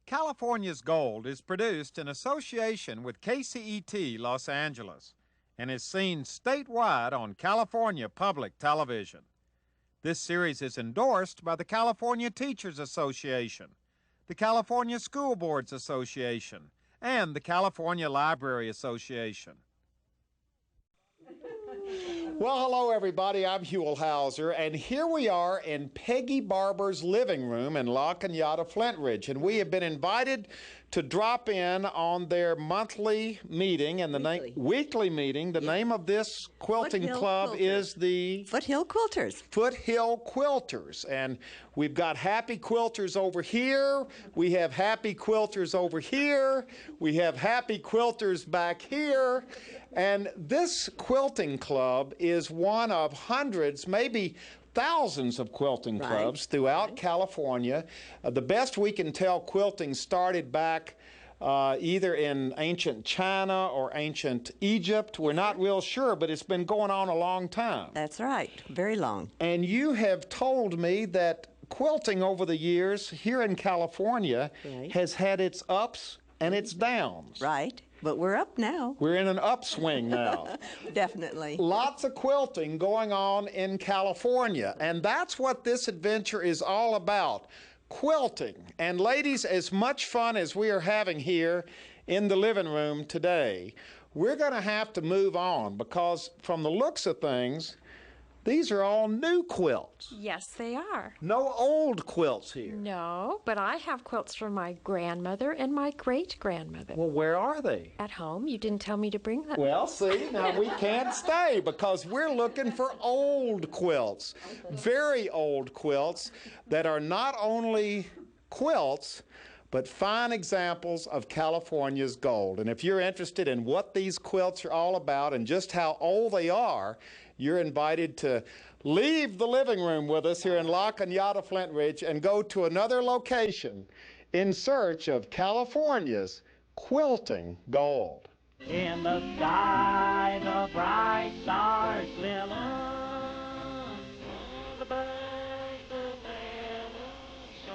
California's Gold is produced in association with KCET Los Angeles and is seen statewide on California Public Television. This series is endorsed by the California Teachers Association, the California School Boards Association, and the California Library Association. Well, hello everybody, I'm Huell, and here we are in Peggy Barber's living room in La Cañada, Flint Ridge, and we have been invited to drop in on their monthly meeting and the weekly meeting. The name of this quilting club is the Foothill Quilters. Foothill Quilters, and we've got happy quilters over here, we have happy quilters over here, we have happy quilters back here, and this quilting club is one of hundreds, maybe thousands of quilting clubs throughout California. The best we can tell, quilting started back either in ancient China or ancient Egypt. We're not real sure, but it's been going on a long time. That's right, very long. And you have told me that quilting over the years here in California has had its ups and its downs. Right. But we're up now. We're in an upswing now. Definitely. Lots of quilting going on in California, and that's what this adventure is all about, quilting. And ladies, as much fun as we are having here in the living room today, we're going to have to move on because from the looks of things, these are all new quilts. Yes, they are. No old quilts here. No, but I have quilts from my grandmother and my great-grandmother. Well, where are they? At home. You didn't tell me to bring them. Well, see, now we can't stay because we're looking for old quilts, very old quilts that are not only quilts, but fine examples of California's gold. And if you're interested in what these quilts are all about and just how old they are, you're invited to leave the living room with us here in La Cañada, Flint Ridge, and go to another location in search of California's quilting gold. In the sky, the bright stars glimmer. The birds of heaven show.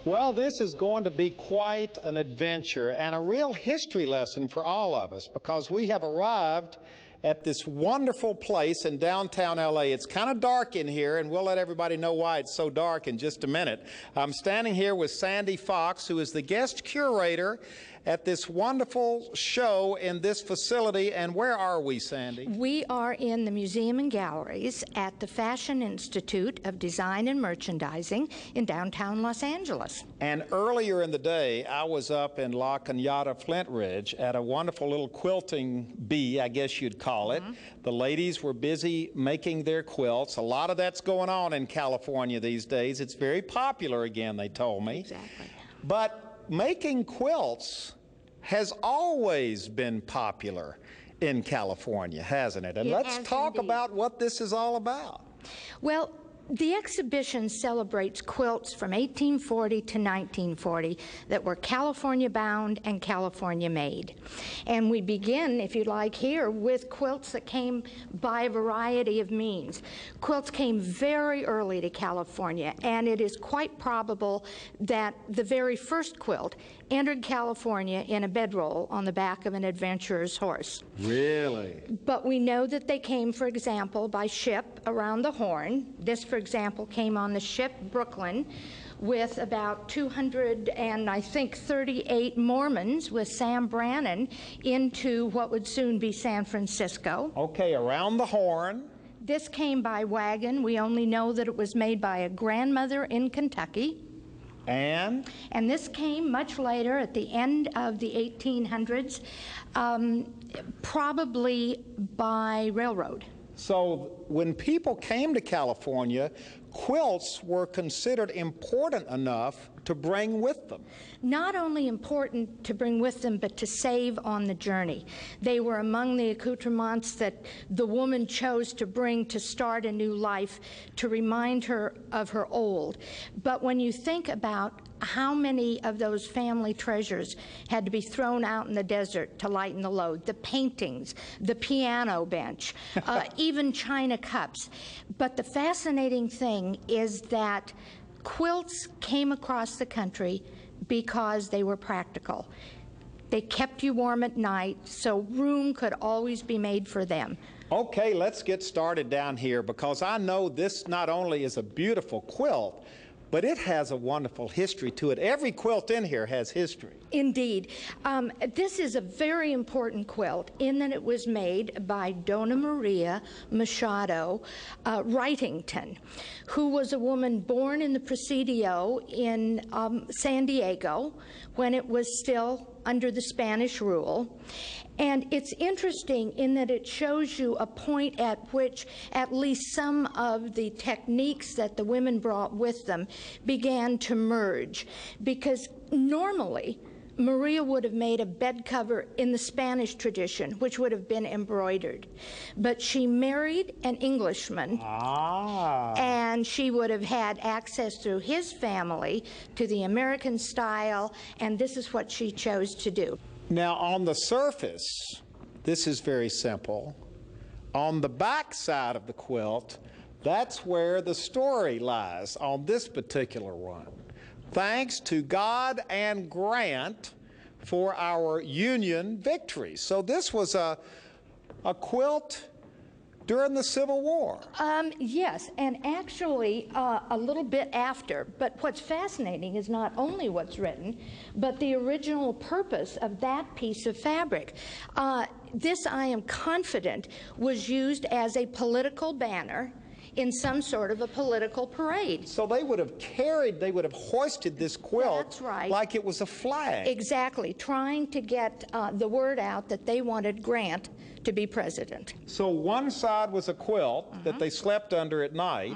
Well, this is going to be quite an adventure and a real history lesson for all of us because we have arrived at this wonderful place in downtown LA. It's kind of dark in here, and we'll let everybody know why it's so dark in just a minute. I'm standing here with Sandy Fox, who is the guest curator at this wonderful show in this facility. And where are we, Sandy? We are in the Museum and Galleries at the Fashion Institute of Design and Merchandising in downtown Los Angeles. And earlier in the day, I was up in La Cañada, Flint Ridge at a wonderful little quilting bee, I guess you'd call it. The ladies were busy making their quilts. A lot of that's going on in California these days. It's very popular again, they told me. Exactly. But making quilts has always been popular in California, hasn't it? And let's talk about what this is all about. Well, the exhibition celebrates quilts from 1840 to 1940 that were California bound and California made. And we begin, if you like, here with quilts that came by a variety of means. Quilts came very early to California, and it is quite probable that the very first quilt entered California in a bedroll on the back of an adventurer's horse. Really? But we know that they came, for example, by ship around the Horn. This, for example, came on the ship Brooklyn with about 238 Mormons with Sam Brannan into what would soon be San Francisco. Okay, around the Horn. This came by wagon. We only know that it was made by a grandmother in Kentucky. And this came much later, at the end of the 1800s, probably by railroad. So when people came to California, quilts were considered important enough to bring with them. Not only important to bring with them, but to save on the journey. They were among the accoutrements that the woman chose to bring to start a new life, to remind her of her old. But when you think about how many of those family treasures had to be thrown out in the desert to lighten the load, the paintings, the piano bench, even china cups. But the fascinating thing is that quilts came across the country because they were practical. They kept you warm at night, so room could always be made for them. Okay, let's get started down here, because I know this not only is a beautiful quilt, but it has a wonderful history to it. Every quilt in here has history. Indeed. This is a very important quilt in that it was made by Dona Maria Machado Wrightington, who was a woman born in the Presidio in San Diego when it was still under the Spanish rule. And it's interesting in that it shows you a point at which at least some of the techniques that the women brought with them began to merge. Because normally, Maria would have made a bed cover in the Spanish tradition, which would have been embroidered. But she married an Englishman, and she would have had access through his family to the American style, and this is what she chose to do. Now, on the surface, this is very simple. On the back side of the quilt, that's where the story lies on this particular one. Thanks to God and Grant for our Union victory. So this was a quilt during the Civil War. Yes, and actually a little bit after. But what's fascinating is not only what's written, but the original purpose of that piece of fabric. This, I am confident, was used as a political banner in some sort of a political parade. So they would have hoisted this quilt. That's right. Like it was a flag. Exactly, trying to get the word out that they wanted Grant to be president. So one side was a quilt that they slept under at night.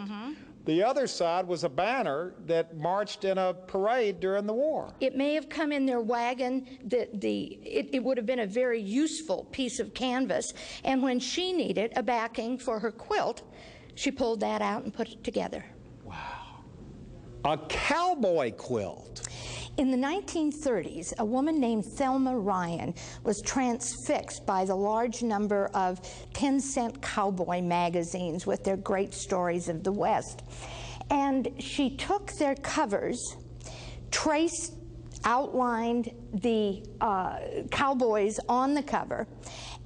The other side was a banner that marched in a parade during the war. It may have come in their wagon. It would have been a very useful piece of canvas. And when she needed a backing for her quilt, she pulled that out and put it together. Wow. A cowboy quilt. In the 1930s, a woman named Thelma Ryan was transfixed by the large number of 10-cent cowboy magazines with their great stories of the West. And she took their covers, outlined the cowboys on the cover,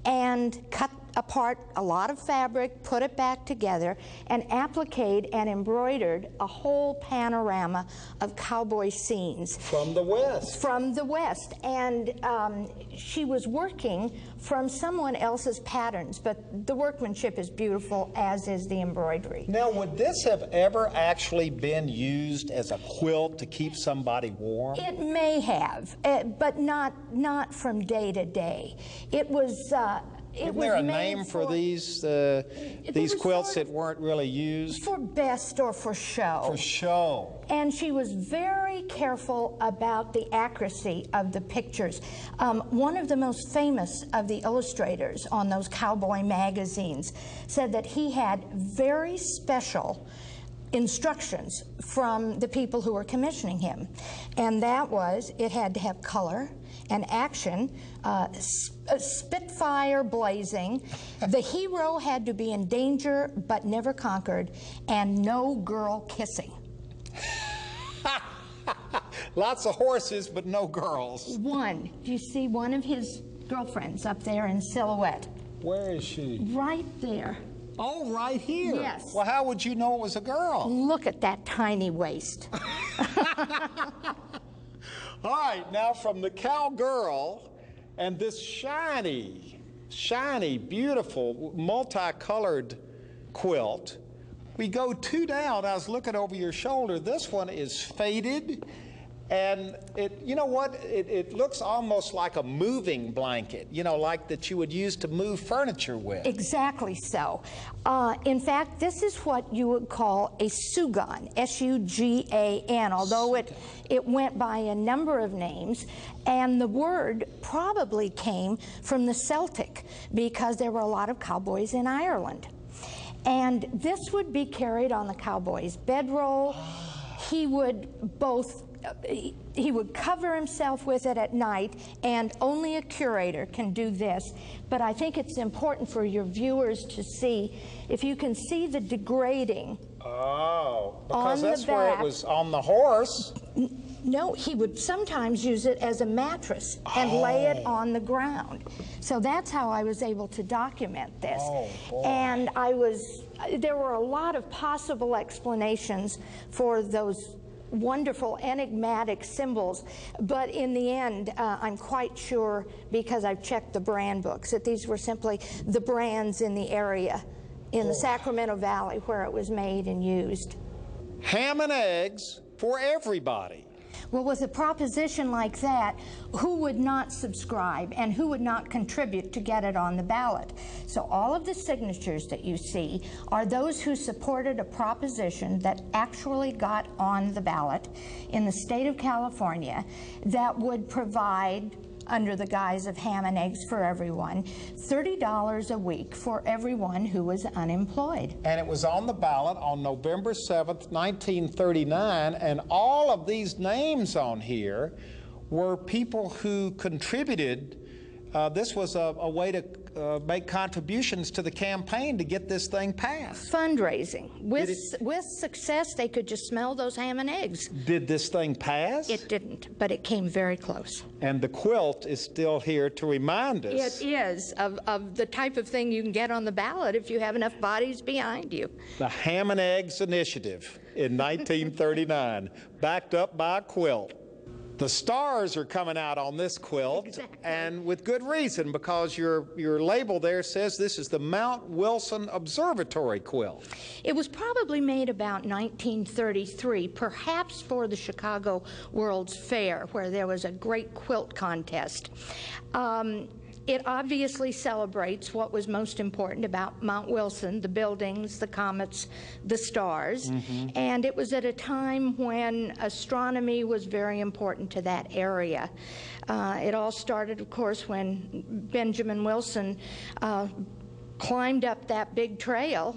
and cut apart a lot of fabric, put it back together, and appliqued and embroidered a whole panorama of cowboy scenes. From the West. From the West. And she was working from someone else's patterns, but the workmanship is beautiful, as is the embroidery. Now, would this have ever actually been used as a quilt to keep somebody warm? It may have, but not from day to day. It was Isn't there a name for these quilts that weren't really used? For best or for show. For show. And she was very careful about the accuracy of the pictures. One of the most famous of the illustrators on those cowboy magazines said that he had very special instructions from the people who were commissioning him. And that was, it had to have color and action, spitfire blazing. The hero had to be in danger but never conquered, and no girl kissing. Lots of horses, but no girls. One. Do you see one of his girlfriends up there in silhouette? Where is she? Right there. Oh, right here. Yes. Well, how would you know it was a girl? Look at that tiny waist. All right, now from the cowgirl and this shiny, beautiful, multicolored quilt, we go two down. I was looking over your shoulder. This one is faded And you know what? It looks almost like a moving blanket, you know, like that you would use to move furniture with. Exactly so. In fact, this is what you would call a sugan, S-U-G-A-N, although it went by a number of names. And the word probably came from the Celtic because there were a lot of cowboys in Ireland. And this would be carried on the cowboy's bedroll. He would he would cover himself with it at night, and only a curator can do this. But I think it's important for your viewers to see, if you can see the degrading. Oh, because that's where it was on the horse. No, he would sometimes use it as a mattress and lay it on the ground. So that's how I was able to document this. Oh, boy. And there were a lot of possible explanations for those wonderful enigmatic symbols, but in the end I'm quite sure, because I've checked the brand books, that these were simply the brands in the area in the Sacramento Valley where it was made and used. Ham and eggs for everybody. Well, with a proposition like that, who would not subscribe and who would not contribute to get it on the ballot? So all of the signatures that you see are those who supported a proposition that actually got on the ballot in the state of California that would provide, under the guise of ham and eggs for everyone, $30 a week for everyone who was unemployed. And it was on the ballot on November 7th, 1939, and all of these names on here were people who contributed. This was a way to make contributions to the campaign to get this thing passed. Fundraising. With success, they could just smell those ham and eggs. Did this thing pass? It didn't, but it came very close. And the quilt is still here to remind us. It is, of the type of thing you can get on the ballot if you have enough bodies behind you. The Ham and Eggs Initiative in 1939, backed up by a quilt. The stars are coming out on this quilt, exactly. And with good reason, because your label there says this is the Mount Wilson Observatory quilt. It was probably made about 1933, perhaps for the Chicago World's Fair, where there was a great quilt contest. It obviously celebrates what was most important about Mount Wilson, the buildings, the comets, the stars. And it was at a time when astronomy was very important to that area. It all started, of course, when Benjamin Wilson climbed up that big trail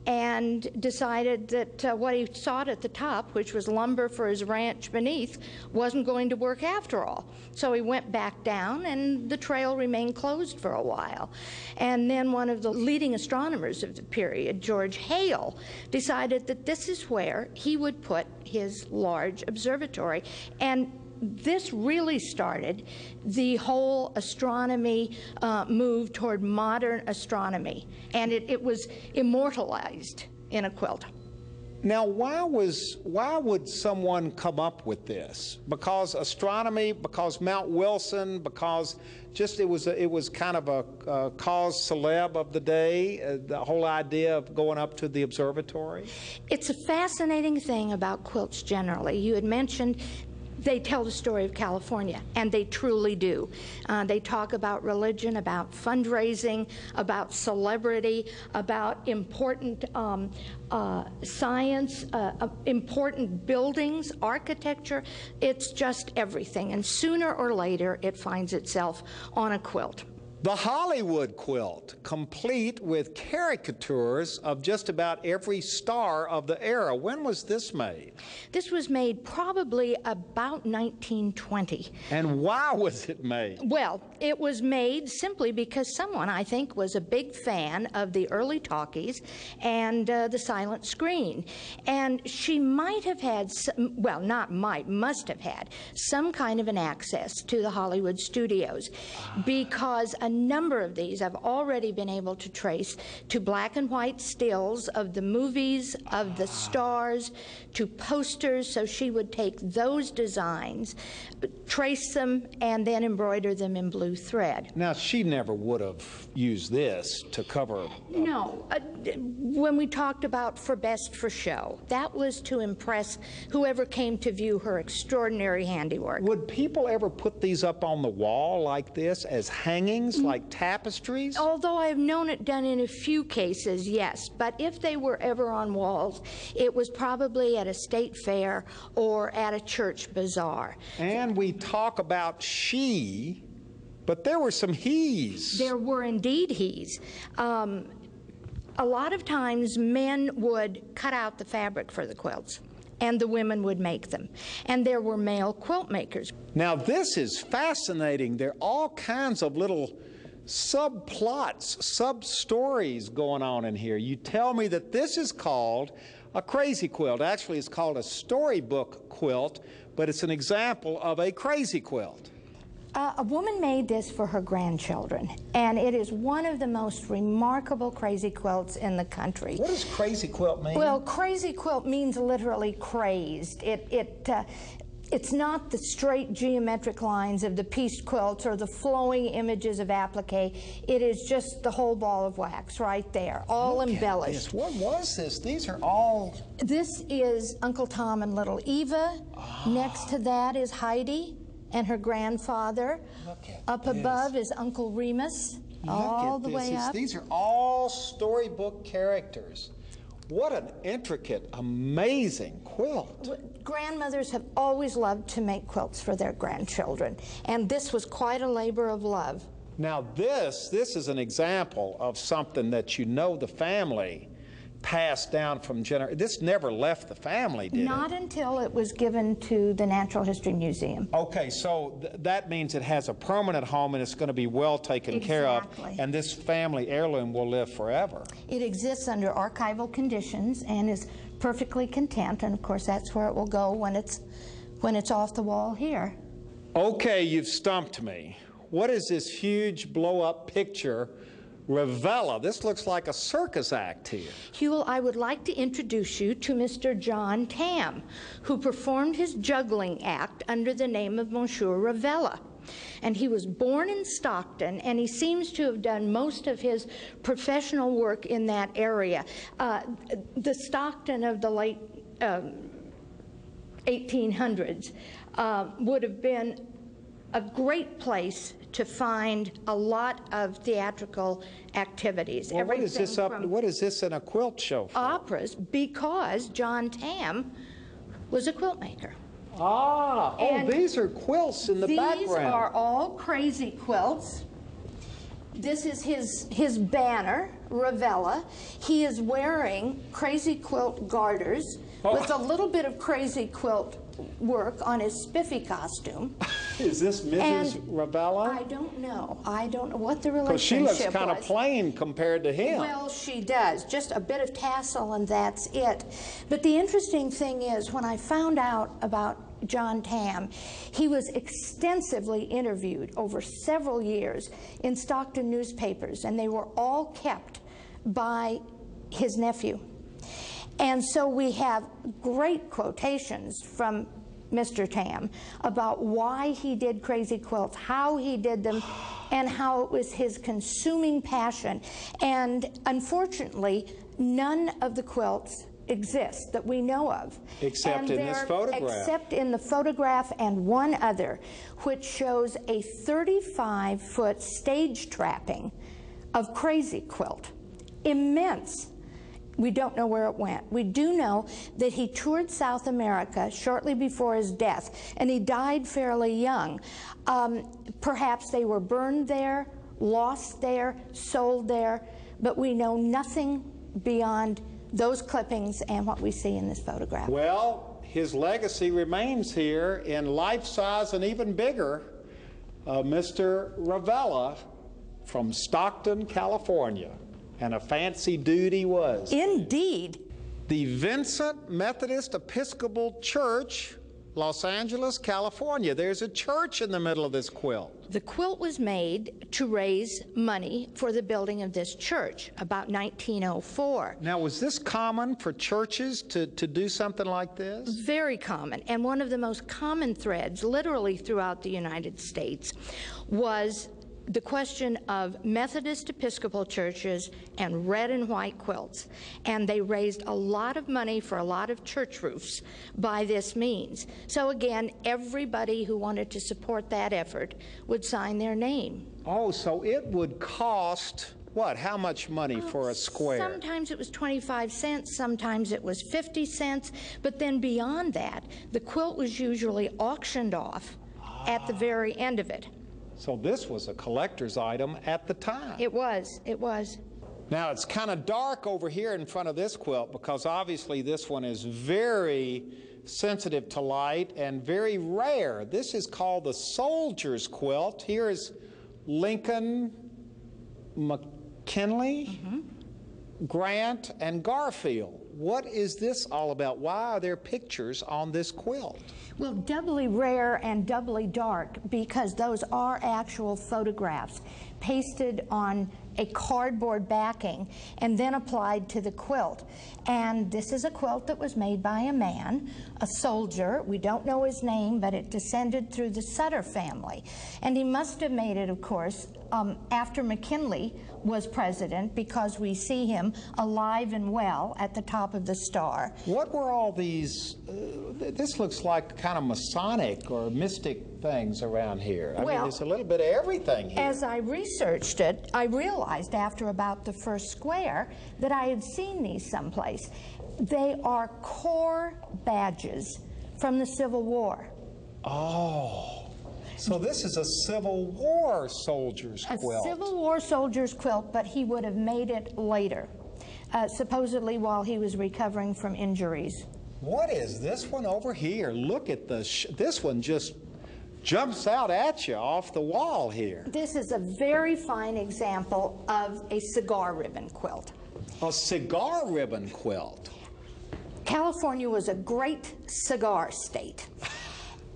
and decided that what he sought at the top, which was lumber for his ranch beneath, wasn't going to work after all. So he went back down, and the trail remained closed for a while. And then one of the leading astronomers of the period, George Huell, decided that this is where he would put his large observatory. And this really started the whole astronomy move toward modern astronomy, and it was immortalized in a quilt. Now, why would someone come up with this? Because astronomy, because Mount Wilson, because just it was kind of a cause celeb of the day, the whole idea of going up to the observatory? It's a fascinating thing about quilts generally. You had mentioned they tell the story of California, and they truly do. They talk about religion, about fundraising, about celebrity, about important science, important buildings, architecture. It's just everything, and sooner or later it finds itself on a quilt. The Hollywood quilt, complete with caricatures of just about every star of the era. When was this made? This was made probably about 1920. And why was it made? Well, it was made simply because someone, I think, was a big fan of the early talkies and the silent screen. And she might have had, well, not might, must have had some kind of an access to the Hollywood studios, because a number of these I've already been able to trace to black and white stills of the movies, of the stars, to posters. So she would take those designs, trace them, and then embroider them in blue thread. Now, she never would have used this to cover. No. When we talked about for best for show, that was to impress whoever came to view her extraordinary handiwork. Would people ever put these up on the wall like this as hangings, like tapestries? Although I've known it done in a few cases, yes. But if they were ever on walls, it was probably at a state fair or at a church bazaar. And we talk about she, but there were some he's. There were indeed he's. A lot of times men would cut out the fabric for the quilts, and the women would make them. And there were male quilt makers. Now, this is fascinating. There are all kinds of little subplots, sub-stories going on in here. You tell me that this is called a crazy quilt. Actually, it's called a storybook quilt, but it's an example of a crazy quilt. A woman made this for her grandchildren, and it is one of the most remarkable crazy quilts in the country. What does crazy quilt mean? Well, crazy quilt means literally crazed. It's not the straight geometric lines of the pieced quilts or the flowing images of applique. It is just the whole ball of wax right there, all embellished. What was this? These are all... This is Uncle Tom and little Eva. Next to that is Heidi and her grandfather. Up above is Uncle Remus, all the way up. These are all storybook characters. What an intricate, amazing quilt. Grandmothers have always loved to make quilts for their grandchildren, and this was quite a labor of love. Now this is an example of something that you know the family passed down from generation. This never left the family, did it? Not until it was given to the Natural History Museum. Okay, so that means it has a permanent home and it's going to be well taken care of, and this family heirloom will live forever. It exists under archival conditions and is perfectly content, and of course that's where it will go when it's off the wall here. Okay, you've stumped me. What is this huge blow-up picture? Ravella, this looks like a circus act here. Huell, I would like to introduce you to Mr. John Tam, who performed his juggling act under the name of Monsieur Ravella. And he was born in Stockton, and he seems to have done most of his professional work in that area. The Stockton of the late 1800s would have been a great place to find a lot of theatrical activities. Well, what is this in a quilt show for? Operas, because John Tam was a quilt maker. And these are quilts in the background. These are all crazy quilts. This is his banner, Ravella. He is wearing crazy quilt garters with a little bit of crazy quilt work on his spiffy costume. Is this Mrs. Ravella? I don't know. I don't know what the relationship was. Because she looks kind of plain compared to him. Well, she does. Just a bit of tassel and that's it. But the interesting thing is, when I found out about John Tam, he was extensively interviewed over several years in Stockton newspapers, and they were all kept by his nephew. And so we have great quotations from Mr. Tam about why he did crazy quilts, how he did them, and how it was his consuming passion. And unfortunately, none of the quilts exist that we know of. Except in this photograph. Except in the photograph and one other, which shows a 35-foot stage trapping of crazy quilt. Immense. We don't know where it went. We do know that he toured South America shortly before his death, and he died fairly young. Perhaps they were burned there, lost there, sold there, but we know nothing beyond those clippings and what we see in this photograph. Well, his legacy remains here in life-size and even bigger. Mr. Ravella from Stockton, California. And a fancy dude he was. Indeed. The Vincent Methodist Episcopal Church Los Angeles, California. There's a church in the middle of this quilt. The quilt was made to raise money for the building of this church, about 1904. Now, was this common for churches to do something like this? Very common, and one of the most common threads, literally throughout the United States, was the question of Methodist Episcopal churches and red and white quilts. And they raised a lot of money for a lot of church roofs by this means. So again, everybody who wanted to support that effort would sign their name. Oh, so it would cost, what, how much money for a square? Sometimes it was 25 cents, sometimes it was 50 cents, but then beyond that, the quilt was usually auctioned off at the very end of it. So this was a collector's item at the time. It was. Now it's kind of dark over here in front of this quilt because obviously this one is very sensitive to light and very rare. This is called the soldier's quilt. Here is Lincoln, McKinley, Grant, and Garfield. What is this all about? Why are there pictures on this quilt? Well, doubly rare and doubly dark because those are actual photographs pasted on a cardboard backing and then applied to the quilt. And this is a quilt that was made by a man, a soldier. We don't know his name, but it descended through the Sutter family. And he must have made it, of course, after McKinley was president, because we see him alive and well at the top of the star. What were all these, this looks like kind of Masonic or mystic things around here. I mean, there's a little bit of everything here. As I researched it, I realized after about the first square that I had seen these someplace. They are corps badges from the Civil War. Oh. So this is a Civil War soldier's quilt. A Civil War soldier's quilt, but he would have made it later, supposedly while he was recovering from injuries. What is this one over here? Look at this one just jumps out at you off the wall here. This is a very fine example of a cigar ribbon quilt. A cigar ribbon quilt. California was a great cigar state,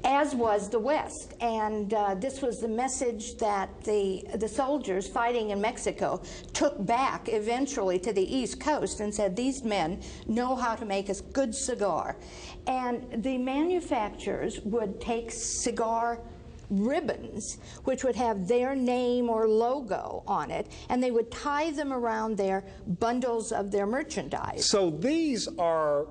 as was the West, and this was the message that the soldiers fighting in Mexico took back eventually to the East Coast and said, these men know how to make a good cigar. And the manufacturers would take cigar ribbons, which would have their name or logo on it, and they would tie them around their bundles of their merchandise. So these are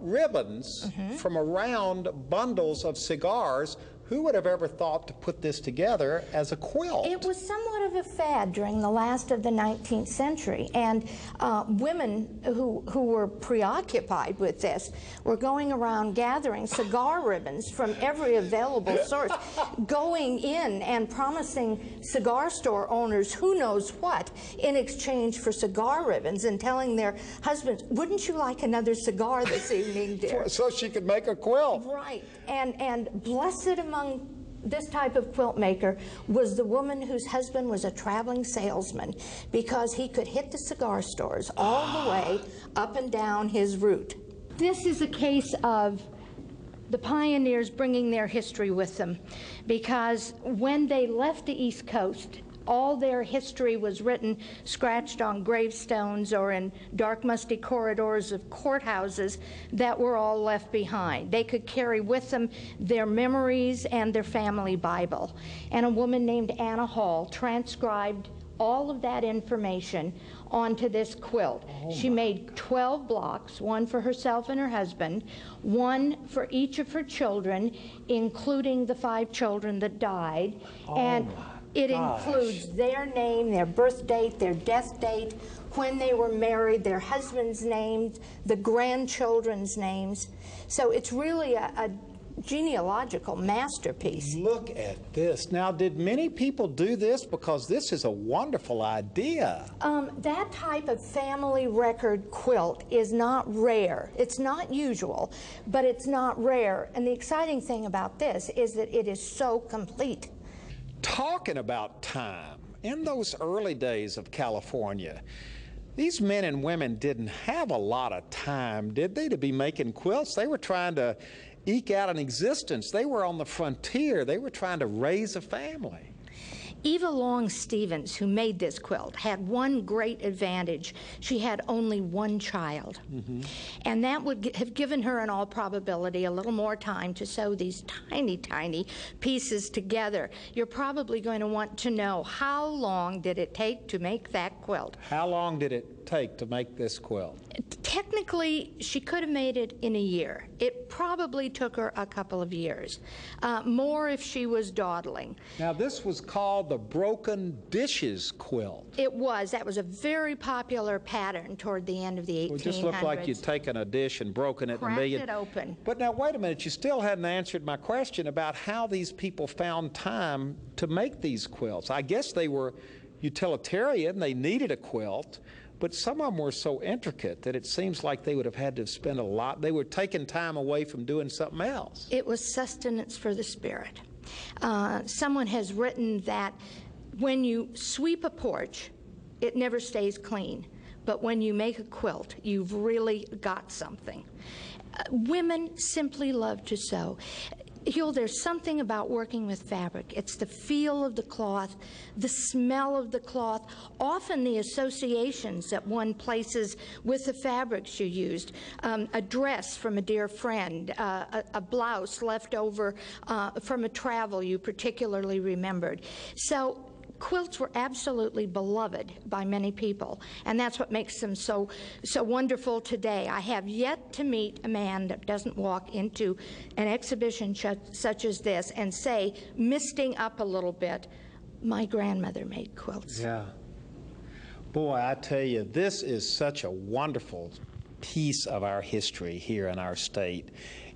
ribbons from around bundles of cigars. Who would have ever thought to put this together as a quilt? It was somewhat of a fad during the last of the 19th century, and women who were preoccupied with this were going around gathering cigar ribbons from every available source, going in and promising cigar store owners who knows what in exchange for cigar ribbons, and telling their husbands, wouldn't you like another cigar this evening, dear? So she could make a quilt. Right, and blessed among this type of quilt maker was the woman whose husband was a traveling salesman, because he could hit the cigar stores all the way up and down his route. This is a case of the pioneers bringing their history with them, because when they left the East Coast, all their history was written, scratched on gravestones or in dark, musty corridors of courthouses that were all left behind. They could carry with them their memories and their family Bible. And a woman named Anna Huell transcribed all of that information onto this quilt. She made 12 blocks, one for herself and her husband, one for each of her children, including the 5 children that died. And it includes their name, their birth date, their death date, when they were married, their husband's names, the grandchildren's names. So it's really a genealogical masterpiece. Look at this. Now, did many people do this? Because this is a wonderful idea. That type of family record quilt is not rare. It's not usual, but it's not rare. And the exciting thing about this is that it is so complete. Talking about time, in those early days of California, These men and women didn't have a lot of time, did they, to be making quilts? They were trying to eke out an existence. They were on the frontier. They were trying to raise a family. Eva Long Stevens, who made this quilt, had one great advantage. She had only one child. And that would have given her, in all probability, a little more time to sew these tiny, tiny pieces together. You're probably going to want to know, how long did it take to make that quilt? How long did it take to make this quilt? Technically, she could have made it in a year. It probably took her a couple of years, more if she was dawdling. Now, this was called the broken dishes quilt. It was. That was a very popular pattern toward the end of the 1800s. It just looked like you'd taken a dish and broken it in a million. Cracked it open. But now, wait a minute. You still hadn't answered my question about how these people found time to make these quilts. I guess they were utilitarian. They needed a quilt. But some of them were so intricate that it seems like they would have had to spend a lot. They were taking time away from doing something else. It was sustenance for the spirit. Someone has written that when you sweep a porch, it never stays clean. But when you make a quilt, you've really got something. Women simply love to sew. Huell, there's something about working with fabric. It's the feel of the cloth, the smell of the cloth, often the associations that one places with the fabrics you used. A dress from a dear friend, a blouse left over from a travel you particularly remembered. So quilts were absolutely beloved by many people, and that's what makes them so wonderful today. I have yet to meet a man that doesn't walk into an exhibition such as this and say, misting up a little bit, my grandmother made quilts. Yeah. Boy, I tell you, this is such a wonderful piece of our history here in our state.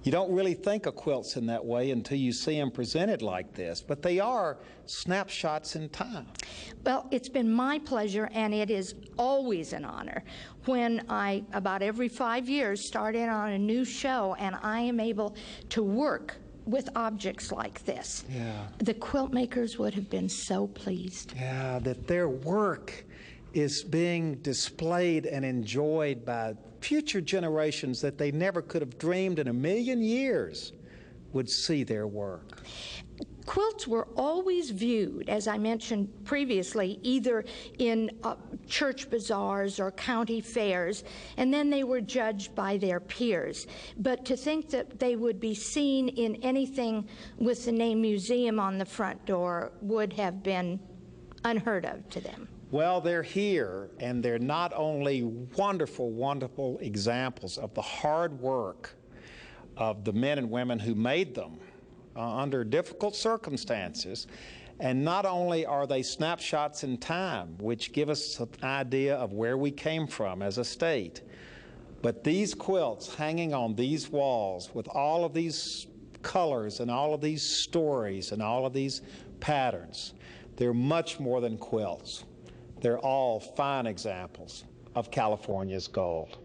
You don't really think of quilts in that way until you see them presented like this, but they are snapshots in time. Well, it's been my pleasure, and it is always an honor when I, about every 5 years, start in on a new show and I am able to work with objects like this. Yeah. The quilt makers would have been so pleased. Yeah, that their work is being displayed and enjoyed by future generations that they never could have dreamed in a million years would see their work. Quilts were always viewed, as I mentioned previously, either in church bazaars or county fairs, and then they were judged by their peers. But to think that they would be seen in anything with the name museum on the front door would have been unheard of to them. Well, they're here, and they're not only wonderful, wonderful examples of the hard work of the men and women who made them under difficult circumstances, and not only are they snapshots in time, which give us an idea of where we came from as a state, but these quilts hanging on these walls with all of these colors and all of these stories and all of these patterns, they're much more than quilts. They're all fine examples of California's gold.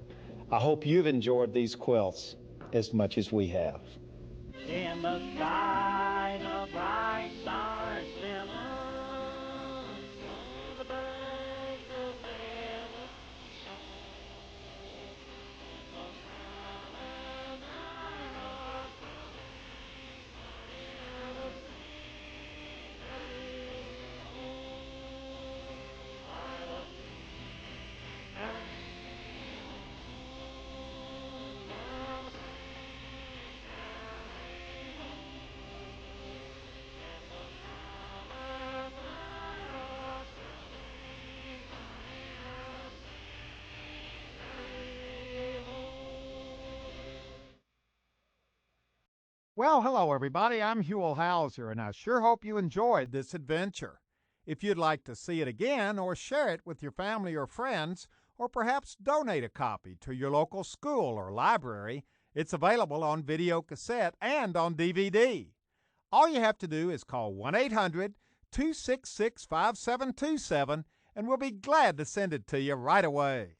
I hope you've enjoyed these quilts as much as we have. In the sky, the bright stars glimmer. The birds of heaven Well, hello everybody, I'm Huell Hauser, and I sure hope you enjoyed this adventure. If you'd like to see it again or share it with your family or friends, or perhaps donate a copy to your local school or library, it's available on video cassette and on DVD. All you have to do is call 1-800-266-5727, and we'll be glad to send it to you right away.